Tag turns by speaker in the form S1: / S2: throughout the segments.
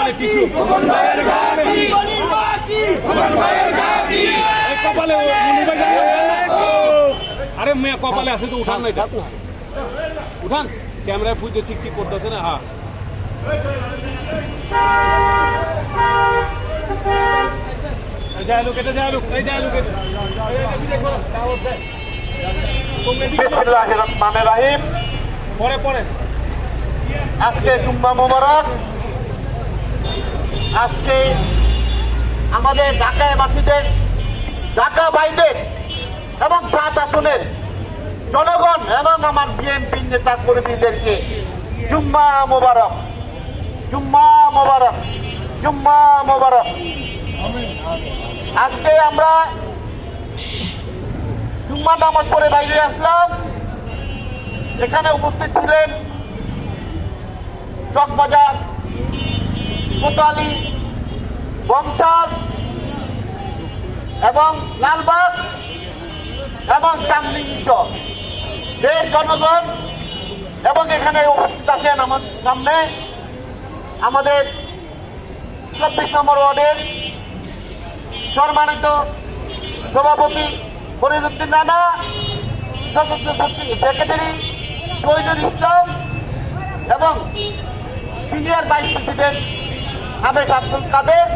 S1: নাই টিস্যু কপালে আরে মেয়ে কপালে আছে তো উঠান না উঠান ক্যামেরায় পুজো চিকচিক করতেছে না হ্যাঁ
S2: আজকে জুম্মা মোবারক। আজকে আমাদের ঢাকাবাসীদের, ঢাকা ভাইদের এবং 7 আসনের জনগণ এবং আমার বিএনপি নেতা কর্মীদেরকে জুম্মা মোবারক, জুম্মা মোবারক, জুম্মা মোবারক। আজকে আমরা জুম্মা নামাজ পড়ে বাইরে আসলাম। এখানে উপস্থিত ছিলেন চকবাজার, কোতোয়ালি, বংশাল এবং লালবাগ এবং চামলিচক এর জনগণ এবং এখানে উপস্থিত আছেন আমার সামনে আমাদের 24 নম্বর ওয়ার্ডের সম্মানিত সভাপতি ফরিদুদ্দিন রানা, সদস্য সেক্রেটারি শহীদুল ইসলাম এবং সিনিয়র ভাইস প্রেসিডেন্ট আবেদ আব্দুল কাদের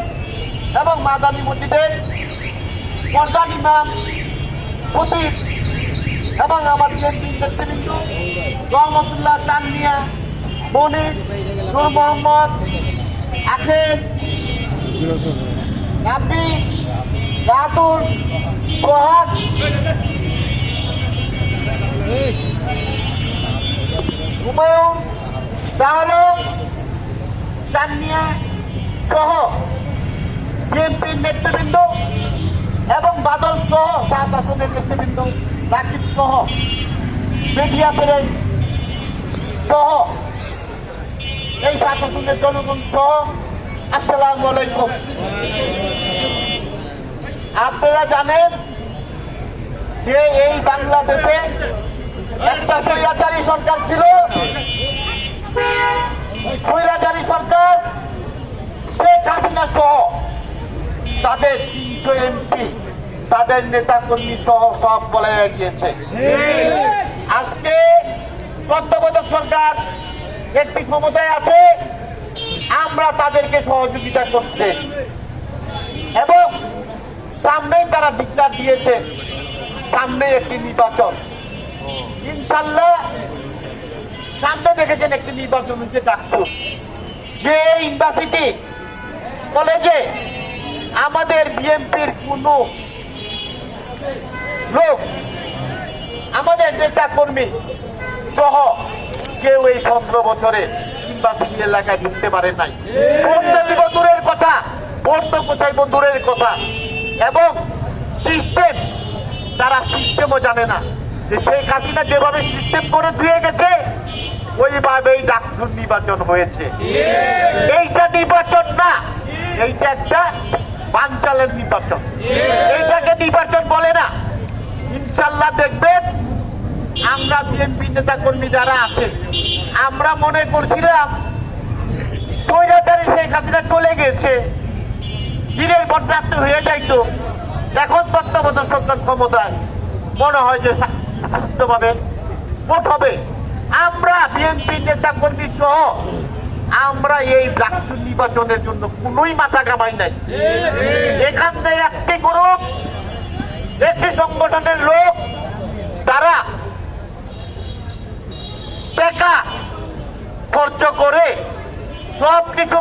S2: এবং মাদানী মসজিদের প্রধান ইমাম খতিব এবং আমার বিএনপি নেতৃবৃন্দ রহমতুল্লাহ চান মিয়া, মনির, নূর মোহাম্মদ, আখের, রাব্বি, রাতুল, সোহাগ, হুমায়ুন, শাহরুখ, চানমিয়া সহ বিএনপির নেতৃবৃন্দ এবং বাদল সহ 7 আসনের নেতৃবৃন্দ, রাকিব সহ মিডিয়া প্রেস সহ এই 7 আসনের জনগণ সহ আসসালামু আলাইকুম। আপনারা জানেন যে এই বাংলাদেশে একটা স্বৈরাচারী সরকার ছিল। স্বৈরাচারী সরকার শেখ হাসিনা সহ তাদের 300 এমপি, তাদের নেতা কর্মী সহ সব পলাইয়া গিয়েছে। আজকে তত্ত্বাবধায়ক সরকার একটি ক্ষমতায় আছে, আমরা তাদেরকে সহযোগিতা করছে এবং সামনেই তারা ডিক্লার দিয়েছে সামনে একটি নির্বাচন। ইনশাল্লাহ সামনে দেখেছেন একটি নির্বাচন হচ্ছে ডাকসু। যে ইউনিভার্সিটি কলেজে আমাদের বিএনপির কোন লোক, আমাদের নেতা কর্মী সহ কেউ এই 17 বছরে ইউনিভার্সিটি এলাকায় ঢুকতে পারে নাই। পড়তে দিব দূরের কথা, পড়তে কোথায় দূরের কথা। এবং সিস্টেম, তারা সিস্টেমও জানে না যে শেখ হাসিনা যেভাবে সিস্টেম করে দিয়ে গেছে ওইভাবেই ডাকসুর নির্বাচন হয়েছে। এইটা নির্বাচন না, এইটা একটা বানচালের নির্বাচন, এইটাকে নির্বাচন বলে না। ইনশাল্লাহ দেখবেন আমরা বিএনপি নেতা কর্মী যারা আছে, আমরা মনে করছিলাম স্বৈরাচারী শেখ হাসিনা চলে গেছে, দিনের পর রাত্রে হয়ে যাইতো। এখন তত্ত্বাবধায়ক সরকার ক্ষমতায়, মনে হয় যে সুস্থভাবে ভোট হবে। আমরা বিএনপি নেতা কর্মী সহ আমরা এই ডাকসু নির্বাচনের জন্য কোনোই মাথা কামাই নাই। এখান থেকে একটি গ্রুপ, একটি সংগঠনের লোক, তারা টাকা খরচ করে সব কিছু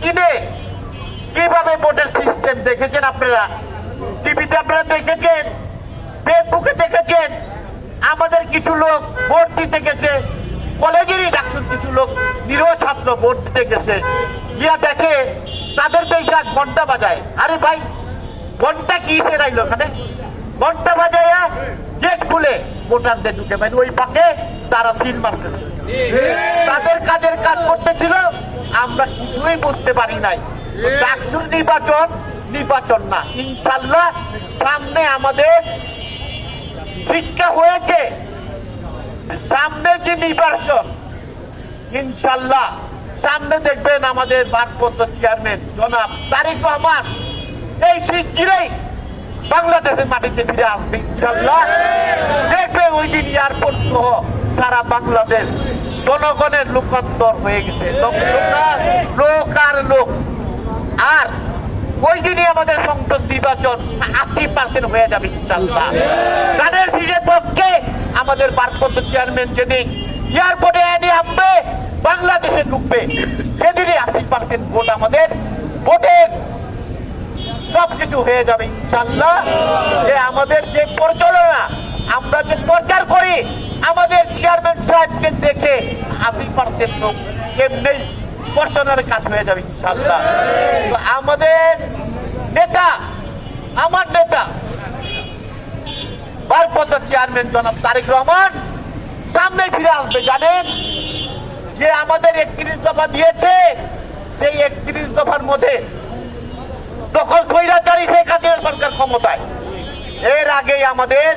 S2: কিনে কিভাবে ভোটের সিস্টেম দেখেছেন আপনারা, টিভিতে আপনারা দেখেছেন, ফেসবুকে দেখেছেন। আমাদের কিছু লোক ভোট দিতে গেছে, কলেজেরই ডাকসুর কিছু লোক নিরীহ ছাত্র ভোট দিতে গেছে, গিয়া দেখে তাদের দেখে ঘন্টা বাজায়। আরে ভাই, ঘন্টা কি ফেরাইলো ওখানে? ঘন্টা বাজাইয়া গেট খুলে ভোটারদের ঢুকে পাই, ওই পাকে তারা সিল মারতেছে। তাদের কাজের কাজ করতেছিল, আমরা কিছুই বুঝতে পারি নাই। ডাকসুর নির্বাচন নির্বাচন না। ইনশাল্লাহ সামনে আমাদের শিক্ষা হয়েছে, সামনে যে নির্বাচন ইনশাল্লাহ সামনে দেখবেন আমাদের ভারপ্রাপ্ত চেয়ারম্যান জনাব তারেক রহমান এই শিগগিরই বাংলাদেশের মাটিতে ফিরে আসবে ইনশাআল্লাহ। দেখবে ওই দিন এয়ারপোর্ট সহ সারা বাংলাদেশ জনগণের লোকান্তর হয়ে গেছে, লোক আর লোক। আর ওই দিনই আমাদের সংসদ নির্বাচন 80% হয়ে যাবে ইনশাআল্লাহ। তাদের সিজের পক্ষে আমাদের ভারপ্রাপ্ত চেয়ারম্যান যেদিন এয়ারপোর্টে এনে আসবে, বাংলাদেশে ঢুকবে, সেদিনই 80% ভোট আমাদের ভোটের সবকিছু হয়ে যাবে ইনশাআল্লাহ। যে আমাদের যে পরিচালনা, আমরা যে প্রচার করি, আমাদের চেয়ারম্যান সাহেবকে দেখে 80% লোক এমনি পরিচালনার কাজ হয়ে যাবে ইনশাআল্লাহ। তো আমাদের নেতা, আমার নেতা ভারপ্রাপ্ত চেয়ারম্যান জনাব তারেক রহমান সামনে ফিরে আসবে। জানেন যে আমাদের 31 দফা দিয়েছে, সেই 31 দফার মধ্যে তখন স্বৈরাচারী শেখ হাসিনা সরকার ক্ষমতায়, এর আগেই আমাদের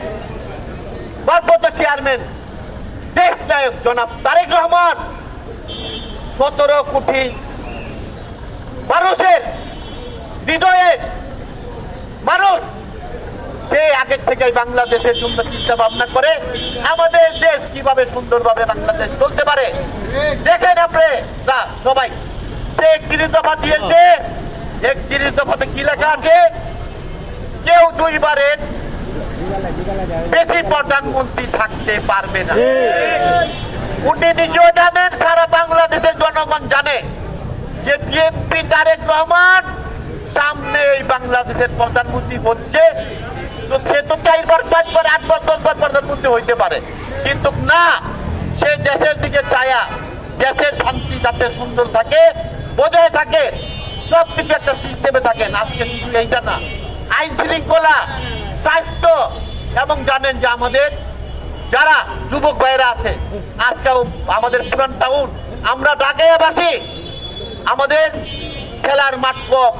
S2: ভারপ্রাপ্ত চেয়ারম্যান দেশ নায়ক জনাব তারেক রহমান 17 কোটি মানুষের হৃদয়ের মানুষ, সে আগের থেকেই বাংলাদেশের জন্য চিন্তা ভাবনা করে আমাদের দেশ কিভাবে সুন্দরভাবে বাংলাদেশ চলতে পারে। দেখেন আপনারা সবাই, সে 31 দফা দিয়েছে। 31 দফাতে কি লেখা আছে? কেউ 2 বারের বেশি প্রধানমন্ত্রী থাকতে পারবে না। উনি নিজেও জানেন, সারা বাংলাদেশের জনগণ জানে যে বিএনপি তারেক রহমান সামনে এই বাংলাদেশের প্রধানমন্ত্রী হচ্ছে। তো সে তো 4 বার 5 বার 8 বার 10 বার প্রধানমন্ত্রী হইতে পারে, কিন্তু না, সে দেশের দিকে চায়া, দেশের শান্তি যাতে সুন্দর থাকে, বজায় থাকে, সবকিছু একটা সিস্টেমে থাকেন। আজকে শুধু এইটা না, আইন শৃঙ্খলা, স্বাস্থ্য, এবং জানেন যে আমাদের যারা যুবক ভাইরা আছে, আজকেও আমাদের পুরান টাউন, আমরা ঢাকায়াবাসী, আমাদের খেলার মাঠ কম,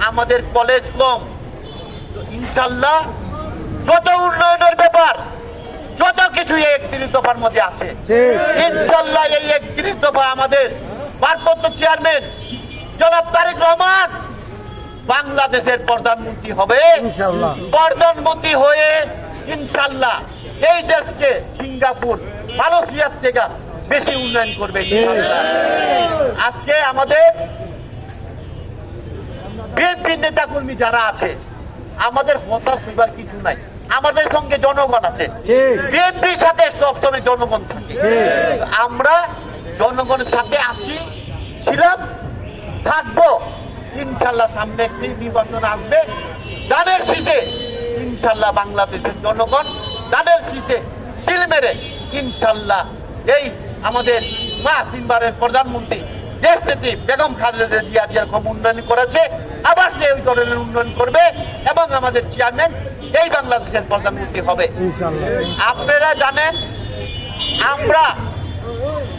S2: আমাদের কলেজ কম। ইনশাল্লাহ যত উন্নয়নের ব্যাপার, যত কিছু এই 31 দফার মধ্যে আছে, ইনশাল্লাহ এই 31 দফা আমাদের ভারপ্রাপ্ত চেয়ারম্যান জনাব তারেক রহমান বাংলাদেশের প্রধানমন্ত্রী হবে। প্রধানমন্ত্রী হয়ে ইনশাল্লাহ এই দেশকে সিঙ্গাপুর, মালয়েশিয়ার থেকে বেশি উন্নয়ন করবে ইনশাল্লাহ। আজকে আমাদের বিএনপি নেতা কর্মী যারা আছে, আমাদের হতাশ হইবার কিছু নাই, আমাদের সঙ্গে জনগণ আছে। বিএনপির সাথে সবসময় জনগণ থাকে, আমরা জনগণের সাথে আছি, ছিলাম, থাকবো ইনশাল্লাহ। সামনে একটি নির্বাচন আসবে, দানের শীষে ইনশাল্লাহ বাংলাদেশের জনগণ দানের শীষে সিল মেরে ইনশাল্লাহ এই আমাদের মা 3 বারের প্রধানমন্ত্রী দেশ নেত্রী বেগম খালেদা জিয়া যেরকম উন্নয়ন করেছে, আবার সে ওই ধরনের উন্নয়ন করবে, এবং আমাদের চেয়ারম্যান এই বাংলাদেশের প্রধানমন্ত্রী হবে আপনারা জানেন। আমরা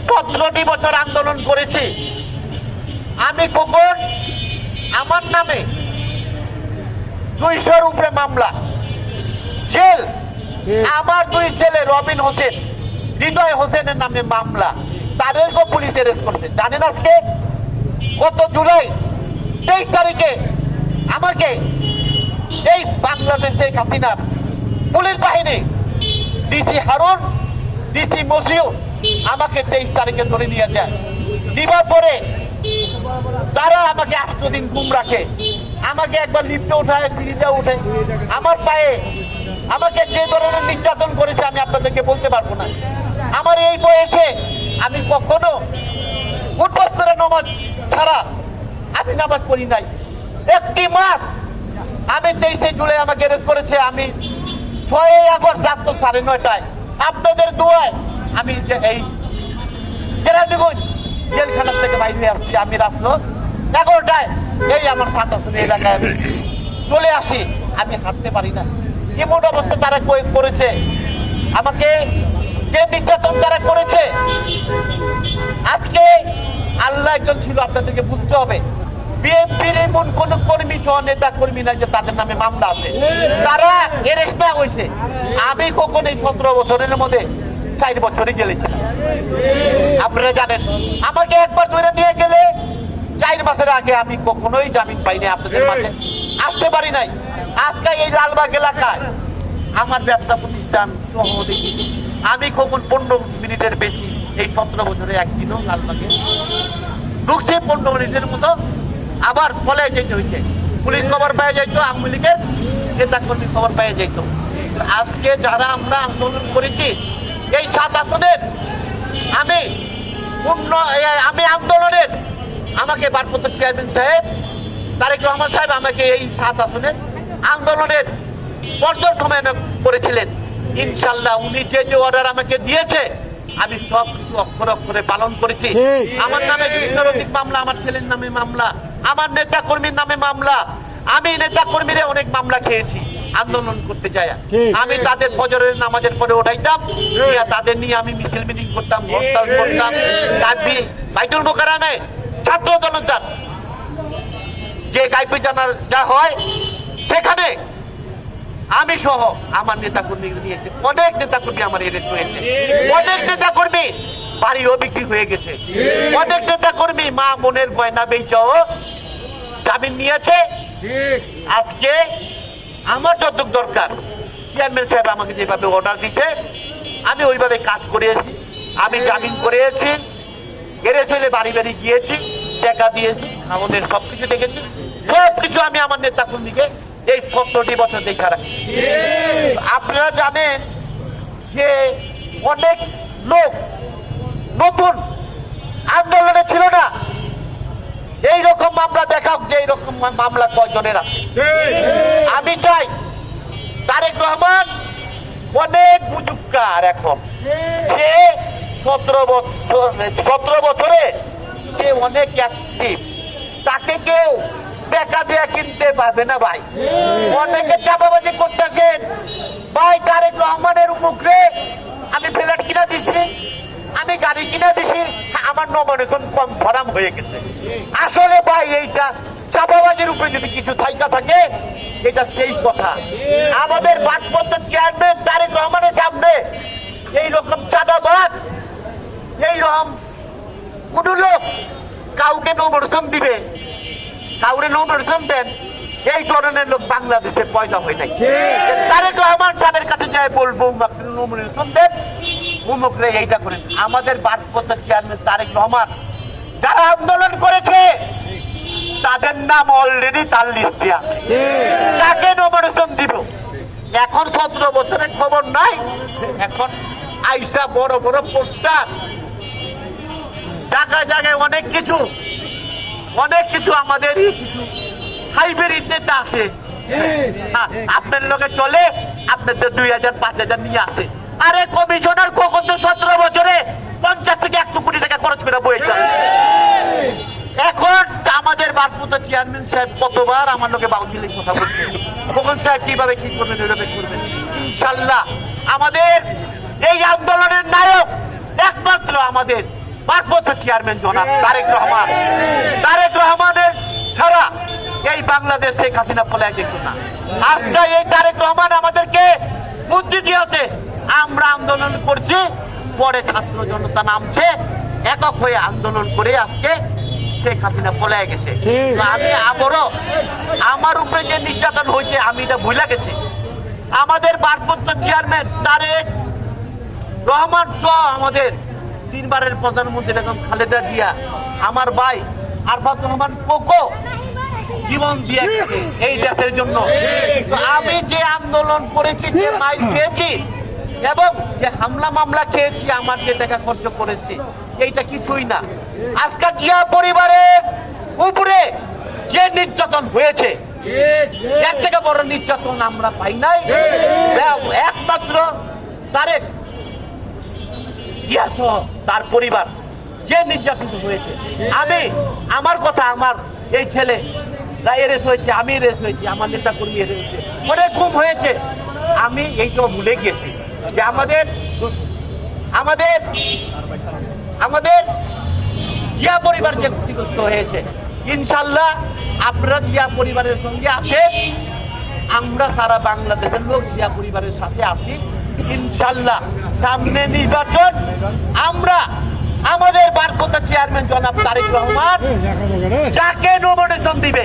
S2: 17টি বছর আন্দোলন করেছি। আমি কখন আমার নামে 200-র উপরে মামলা, জেল, আমার 2 ছেলে রবিন হোসেন, হৃদয় হোসেনের নামে মামলা, তাদেরকেও পুলিশ অ্যারেস্ট করছে। জানেন আজকে গত জুলাই 23 তারিখে আমাকে এই বাংলাদেশে হাসিনার পুলিশ বাহিনী, ডিসি হারুন, ডিসি মসিউর আমাকে 23 তারিখে ধরে নিয়ে যায়। দিবার পরে তারা আমাকে 8 দিন ঘুম রাখে, আমাকে একবার লিফটে উঠায়, সিঁড়িতে উঠে, আমার পায়ে আমাকে যে ধরনের নির্যাতন করেছে আমি আপনাদেরকে বলতে পারবো না। আমার এই বয়সে আমি কখনো উঠবস করে নামাজ ছাড়া আমি নামাজ পড়ি নাই। একটি মাস আমি 23 জুলাই আমাকে অ্যারেস্ট করেছে, আমি 6 আগস্ট রাত 9:30টায় আপনাদের দোয়ায় আমি এই কেরানীগঞ্জ জেলখানা থেকে বাইরে হয়ে আসছি। আমি রাত 11টায় এই আমার 7 এলাকায় চলে আসি, আমি হাঁটতে পারি না, এমন অবস্থা তারা করেছে আমাকে, যে নির্যাতন তারা করেছে। আজকে আল্লাহ একজন ছিল, আপনাদেরকে বুঝতে হবে, বিএনপির এমন কোন কর্মী সহ নেতা কর্মী নাই যে তাদের নামে মামলা আছে, তারা অ্যারেস্ট না হয়েছে। আমি কখন এই 17 বছরের মধ্যে 4 বছরই জেলে ছিলাম। আপনারা জানেন আমাকে একবার ধরে নিয়ে গেলে 4 মাসের আগে আমি কখনোই জামিন পাইনি, আপনাদের মাঝে আসতে পারি নাই। আজকে এই লালবাগ এলাকায় আমার ব্যবসা প্রতিষ্ঠান সহ দেখি আমি কখন 15 মিনিটের বেশি এই 17 বছরে একদিনও লালবাগে ঢুকছে 15 মিনিটের মতো, আবার পলায় যেতে হয়েছে। পুলিশ খবর পেয়ে যাইতো, আওয়ামী লীগের নেতা কর্মী খবর পেয়ে যাইত। আজকে যারা আমরা আন্দোলন করেছি এই 7 আসনের আমি আন্দোলনের আমাকে ভারপ্রাপ্ত চেয়ারম্যান সাহেব তারেক রহমান সাহেব আমাকে এই 7 আসনের আন্দোলনের পর্যবেক্ষণ করেছিলেন। ইনশাল্লাহ উনি যে অর্ডার আমাকে দিয়েছে আমি সব কিছু অক্ষরে অক্ষরে পালন করেছি। আমার নামে বিচারাধীন মামলা, আমার ছেলের নামে মামলা, আমার নেতা কর্মীর নামে মামলা, আমি নেতা কর্মীরা অনেক মামলা খেয়েছি আন্দোলন করতে যায়। আমি তাদের ফজরের নামাজের পরে ওঠাইতাম, তাদের নিয়ে আমি মিছিল মিটিং করতাম, হরতাল করতাম। বাইতুল মোকাররমে ছাত্র জনতার যে গাইবি জানার যা হয় সেখানে আমি সহ আমার নেতা কর্মী নিয়েছে, অনেক নেতা কর্মী আমার এরেস্ট হয়েছে, অনেক নেতা কর্মী বাড়িও বিক্রি হয়ে গেছে, অনেক নেতা কর্মী মা মনের গয়না বেচাও জামিন নিয়েছে। আজকে আমার যতটুকু দরকার চেয়ারম্যান সাহেব আমাকে যেভাবে অর্ডার দিচ্ছে আমি ওইভাবে কাজ করেছি। আমি জামিন করেছি, এরেস্ট হলে বাড়ি বাড়ি গিয়েছি, টাকা দিয়েছি, আমাদের সবকিছু দেখেছি, সবকিছু আমি আমার নেতা কর্মীকে এই 17টি বছর দেখা রাখি। আপনারা জানেন যে অনেক লোক নতুন আন্দোলনে ছিল না, এইরকম মামলা দেখাও যে এইরকম মামলা কয়জনের আছে। আমি চাই তারেক রহমান অনেক বুজুর্গার, এখন সে 17 বছরে সে অনেক অ্যাক্টিভ, তাকে কেউ টাকা দিয়ে কিনতে পারবে না ভাই। অনেকে চাপাবাজি করতেছেন ভাই তারেক রহমানের মুখে আমি ফ্ল্যাট কিনা দিছি, আমি গাড়ি কিনা দিছি, আমার নমিনেশন কনফার্ম হয়ে গেছে। আসলে ভাই এইটা চাপাবাজির উপরে যদি কিছু থাইকা থাকে এটা সেই কথা। আমাদের ভারপ্রাপ্ত চেয়ারম্যান তারেক রহমানের সামনে এইরকম চাঁদাবাদ, এইরকম কোন লোক কাউকে নমিনেশন দিবে, কাউরে নমিনেশন দেন, এই ধরনের লোক বাংলাদেশে পয়দা হয়ে যায়। তারেক রহমান সাহেবের কাছে যায় বলবো নমিনেশন দেন, উমুকরে এইটা করেন। আমাদের ভারপ্রাপ্ত চেয়ারম্যান তারেক রহমান যারা আন্দোলন করেছে তাদের নাম অলরেডি তার লিস্টে আছে, তাকে নমিনেশন দিব। এখন 17 বছরের খবর নাই, এখন আইসা বড় বড় পোস্টার, জায়গায় জায়গায় অনেক কিছু আমাদের কিছু হাইব্রিড নেতা আছে, আপনার লোকে চলে আপনাদের 2000 5000 নিয়ে আসে। আরে কমিশনার কখন তো 17 বছরে 50 থেকে 100 কোটি টাকা খরচ করে বইছে। এখন আমাদের ভারপ্রাপ্ত চেয়ারম্যান সাহেব কতবার আমার লোকে বাউন্সিলে কথা বলছে, কখন সাহেব কিভাবে কি করবেন, ওইভাবে করবেন। ইনশাল্লাহ আমাদের এই আন্দোলনের নায়ক একমাত্র আমাদের ভারপ্রাপ্ত চেয়ারম্যান জনাব তারেক রহমান। তারেক রহমানের ছাড়া এই বাংলাদেশ শেখ হাসিনা পলায় যেত না। আজকে এই তারেক রহমান আমাদেরকে বুদ্ধি দিয়েছে, আমরা আন্দোলন করছি, পরে ছাত্র জনতা নামছে, একক হয়ে আন্দোলন করে আজকে শেখ হাসিনা পলায় গেছে। আমি আবারও আমার উপরে যে নির্যাতন হয়েছে আমি এটা ভুলে গেছি। আমাদের ভারপ্রাপ্ত চেয়ারম্যান তারেক রহমান সহ আমাদের 3 বারের প্রধানমন্ত্রী বেগম খালেদা জিয়া, আমার ভাই আরফাতুর রহমান কোকো জীবন দিয়ে এই দেশের জন্য। আমি যে আন্দোলন করেছি, যে মাইল খেয়েছি এবং যে হামলা মামলা খেয়েছি, আমার যে টাকা খরচ করেছি এইটা কিছুই না। আজকে জিয়া পরিবারের উপরে যে নির্যাতন হয়েছে এর থেকে বড় নির্যাতন আমরা পাই নাই। একমাত্র তারেক তার পরিবার যে নির্যাতিত হয়েছে। আমি আমার কথা, আমার এই ছেলে এরেস্ট হয়েছে, আমি এরেস্ট হয়েছি, আমার নেতা কর্মী এরেস্ট হয়েছে, অনেক ঘুম হয়েছে। আমি এইটাও ভুলে গেছি যে আমাদের জিয়া পরিবার যে ক্ষতিগ্রস্ত হয়েছে, ইনশাল্লাহ আপনারা জিয়া পরিবারের সঙ্গে আছেন, আমরা সারা বাংলাদেশের লোক জিয়া পরিবারের সাথে আছি। ইনশাল্লাহ সামনে নির্বাচন আমরা আমাদের ভারপ্রাপ্ত চেয়ারম্যান জনাব তারেক রহমান যাকে নমিনেশন দিবে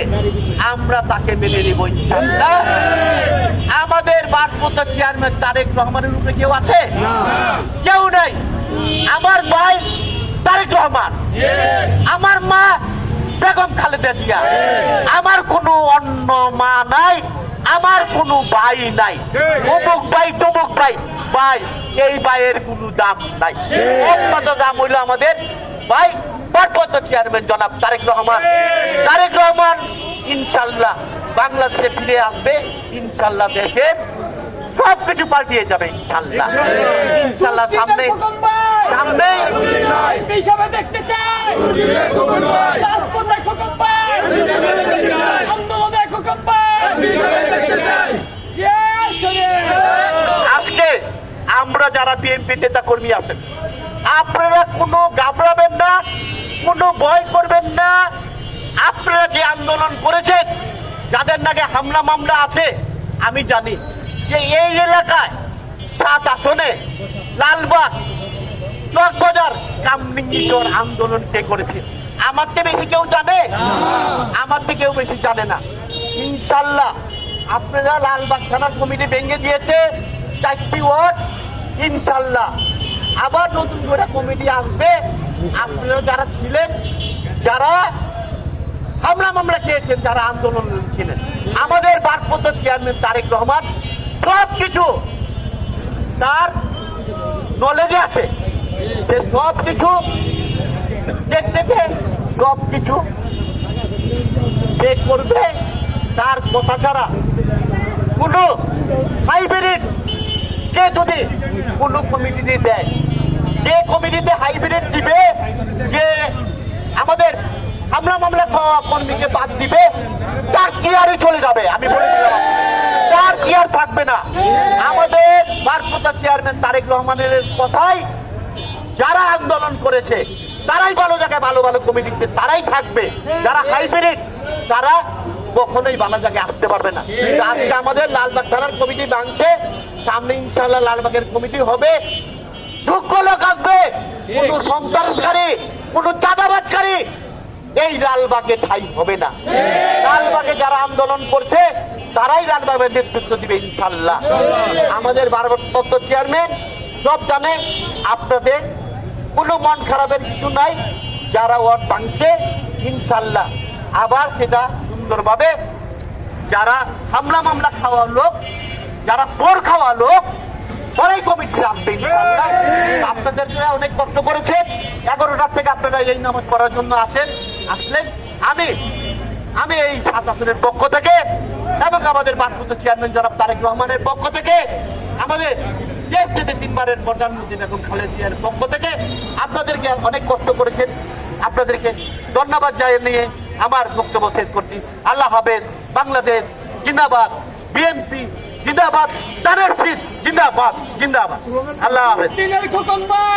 S2: আমরা তাকে মেনে নিব ইনশাল্লাহ। আমাদের ভারপ্রাপ্ত চেয়ারম্যান তারেক রহমানের উপরে কেউ আছে? কেউ নাই। আমার ভাই তারেক রহমান, আমার মা বেগম খালেদা জিয়া, আমার কোনো অন্য মা নাই, আমার কোনো ভাই নাই। অমুক ভাই তমুক ভাই, ভাই এই ভাইয়ের কোনো দাম নাই। একমাত্র দাম হইল আমাদের ভাই ভারপ্রাপ্ত চেয়ারম্যান জনাব তারেক রহমান। তারেক রহমান ইনশাল্লাহ বাংলাদেশে ফিরে আসবে, ইনশাল্লাহ দেশে সব কিছু পাল্টিয়ে যাবে ইনশাল্লাহ। ইনশাল্লাহ সামনে সামনে
S3: হিসাবে দেখতে চাই, রাজপথে খোকন ভাই, আন্দোলনে খোকন ভাই,
S2: আজকে আমরা যারা বিএনপি নেতা কর্মী আছেন, আপনারা কোনো ঘাবড়াবেন না, কোনো ভয় করবেন না। আপনারা যে আন্দোলন করেছেন, যাদের নাকি হামলা মামলা আছে, আমি জানি যে এই এলাকায় 7 আসনে লালবাগ, চকবাজার, কামরাঙ্গীরচর আন্দোলন কে করেছে? আমার থেকে বেশি কেউ জানে? আমার থেকেও বেশি জানে না। ইনশাল্লাহ আপনারা লালবাগ থানার কমিটি ভেঙে দিয়েছে 4টি ওয়ার্ড। ইনশাল্লাহ আবার নতুন করে কমিটি আসবে। আপনারা যারা ছিলেন, যারা হামলা মামলা খেয়েছেন, যারা আন্দোলন ছিলেন, আমাদের ভারপ্রাপ্ত চেয়ারম্যান তারেক রহমান সব কিছু তার নলেজে আছে, সে সব কিছু দেখতেছে, সব কিছু সে করবে। তার কথা ছাড়া কোনো হাইব্রিড কে যদি কোনো কমিটিতে দেয়, যে কমিটিতে হাইব্রিড দিবে, যে আমাদের হামলা মামলা খাওয়া কর্মীকে বাদ দিবে, তার চেয়ারে চলে যাবে। আমি বলে দিলাম, তার চেয়ার থাকবে না। আমাদের ভারপ্রাপ্ত চেয়ারম্যান তারেক রহমানের কথাই যারা আন্দোলন করেছে, তারাই ভালো জায়গায় ভালো ভালো কমিটিতে তারাই থাকবে। যারা হাইব্রিড, তারা কখনোই ভালো জায়গায় আসতে পারবে না। আজকে আমাদের লালবাগ থানার কমিটি ভাঙছে, সামনে ইনশাল্লাহ লালবাগের কমিটি হবে। যোগ্য লোক আসবে, কোন সন্ত্রাসকারী, কোন চাঁদাবাজকারী এই লালবাগে ঠাই হবে না। লালবাগে যারা আন্দোলন করছে, তারাই লালবাগের নেতৃত্ব দিবে ইনশাল্লাহ। আমাদের ভারপ্রাপ্ত চেয়ারম্যান সব জানে, আপনাদের কোনো মন খারাপের কিছু নাই। যারা ওয়ার্ড ভাঙছে, ইনশাল্লাহ আবার সেটা সুন্দরভাবে, যারা হামলা মামলা খাওয়া লোক, যারা পোর খাওয়া লোক, পরেই কমিটি রাখবে ইনশাল্লাহ। আপনাদের অনেক কষ্ট করেছে, 11টার থেকে আপনারা এই নামাজ পড়ার জন্য আসলেন। আমি এই 7 আসনের পক্ষ থেকে এবং আমাদের ভারপ্রাপ্ত চেয়ারম্যান জনাব তারেক রহমানের পক্ষ থেকে, আমাদের দেশ পেতে 3 বারের প্রধানমন্ত্রী বেগম খালেদা জিয়ার পক্ষ থেকে আপনাদেরকে অনেক কষ্ট করেছেন, আপনাদেরকে ধন্যবাদ জানিয়ে আমার বক্তব্য শেষ করছি। আল্লাহ হাফেজ। বাংলাদেশ জিন্দাবাদ, বিএনপি জিন্দাবাদ, তারেক জিন্দাবাদ, জিন্দাবাদ। আল্লাহ হাফেজ।
S3: খোকন ভাই।